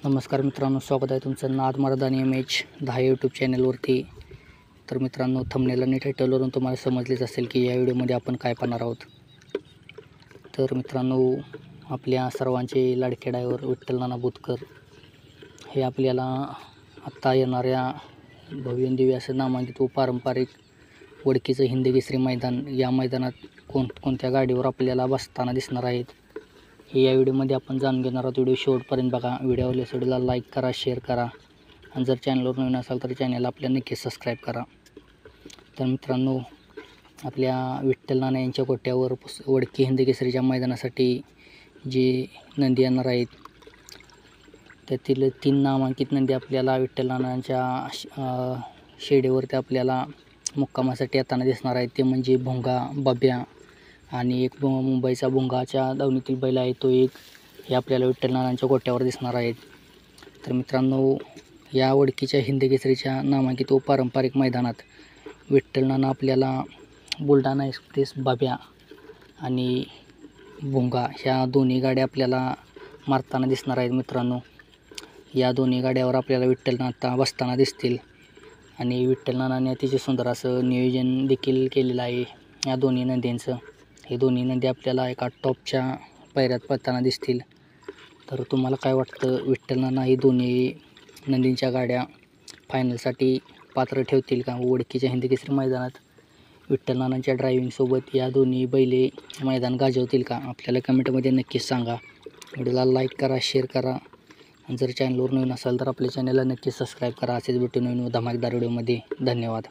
नमस्कार मित्रांनो, स्वागत आहे तुमचं नाद मर्दानी MH10 यूट्यूब चॅनलवरती. तर मित्रांनो, थंबनेल आणि टायटलवरून तुम्हाला समजलेच असेल की या व्हिडिओमध्ये आपण काय पाहणार आहोत. तर मित्रांनो, आपल्या सर्वांचे लाडके ड्रायव्हर विठ्ठल नाना बुतकर हे आपल्याला आत्ता येणाऱ्या भव्य दिव्य असं नामांकित व पारंपरिक वडकीचं हिंदकेसरी मैदान, या मैदानात कोणत्या गाडीवर आपल्याला बसताना दिसणार आहेत हे या व्हिडिओमध्ये आपण जाणून घेणार आहोत. व्हिडिओ शेवटपर्यंत बघा. व्हिडिओला लाईक करा, शेअर करा आणि जर चॅनलवर नवीन असाल तर चॅनलला आपल्या नक्कीच सबस्क्राईब करा. तर मित्रांनो, आपल्या विठ्ठल नाना यांच्या गोट्यावर वडकी हिंदकेसरीच्या मैदानासाठी जे नंदी येणार आहेत त्यातील 3 नामांकित नंदी आपल्याला विठ्ठल नानांच्या शेडेवरती आपल्याला मुक्कामासाठी येताना दिसणार आहेत. ते म्हणजे भोंगा, बब्या आणि एक मुंबईचा भोंगाच्या दावणीतील बैल आहे तो एक, हे आपल्याला विठ्ठल नानांच्या गोट्यावर दिसणार आहेत. तर मित्रांनो, या वडकीच्या हिंदकेसरीच्या नामांकित व पारंपरिक मैदानात विठ्ठल नाना आपल्याला बुलढाणा एक्सप्रेस, बब्या आणि भोंगा ह्या दोन्ही गाड्या आपल्याला मारताना दिसणार आहेत. मित्रांनो, या दोन्ही गाड्यावर आपल्याला विठ्ठल नाना बसताना दिसतील आणि विठ्ठल नानाने अतिशय सुंदर असं नियोजन देखील केलेलं आहे या दोन्ही नंदींचं. हे दोन्ही नंदी आपल्याला एका टॉपच्या पायऱ्यात पळताना दिसतील. तर तुम्हाला काय वाटतं, विठ्ठल नाना ही दोन्ही नंदींच्या गाड्या फायनलसाठी पात्र ठेवतील का? वडकीच्या हिंदकेसरी मैदानात विठ्ठल नानांच्या ड्रायव्हिंगसोबत या दोन्ही बैले मैदान गाजवतील का? आपल्याला कमेंटमध्ये नक्कीच सांगा. व्हिडिओला लाईक करा, शेअर करा आणि जर चॅनलवर नवीन असाल तर आपल्या चॅनलला नक्कीच सबस्क्राईब करा. असेच भेटू नवीन व धमाकेदार व्हिडिओमध्ये. धन्यवाद.